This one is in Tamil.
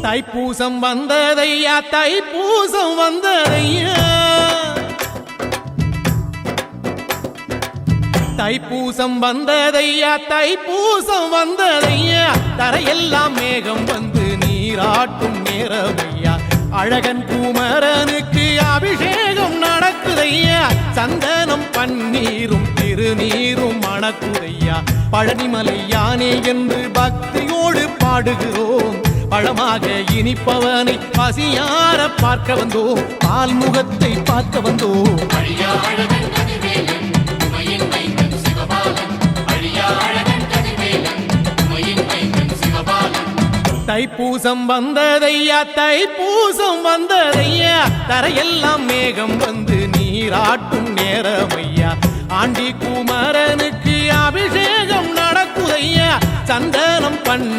தைப்பூசம் வந்ததையா தைப்பூசம் வந்ததையா தைப்பூசம் வந்ததையா தைப்பூசம் வந்ததையா தரையெல்லாம் மேகம் வந்து நீராட்டும் நேரமையா அழகன் குமரனுக்கு அபிஷேகம் நடக்குதையா சந்தனம் பன்னீரும் திருநீரும் மணக்குதையா பழனிமலை யானே என்று பக்தியோடு பாடுகிறோம் பழமாக இனிப்பவனை பசியார பார்க்க வந்தோம் பால்முகத்தை பார்க்க வந்தோம் தைப்பூசம் வந்ததையா தைப்பூசம் வந்ததையா தரையெல்லாம் மேகம் வந்து நீராட்டும் நேரமையா ஆண்டி குமரனுக்கு அபிஷேகம் நடக்குதையா சந்தனம் பண்ணி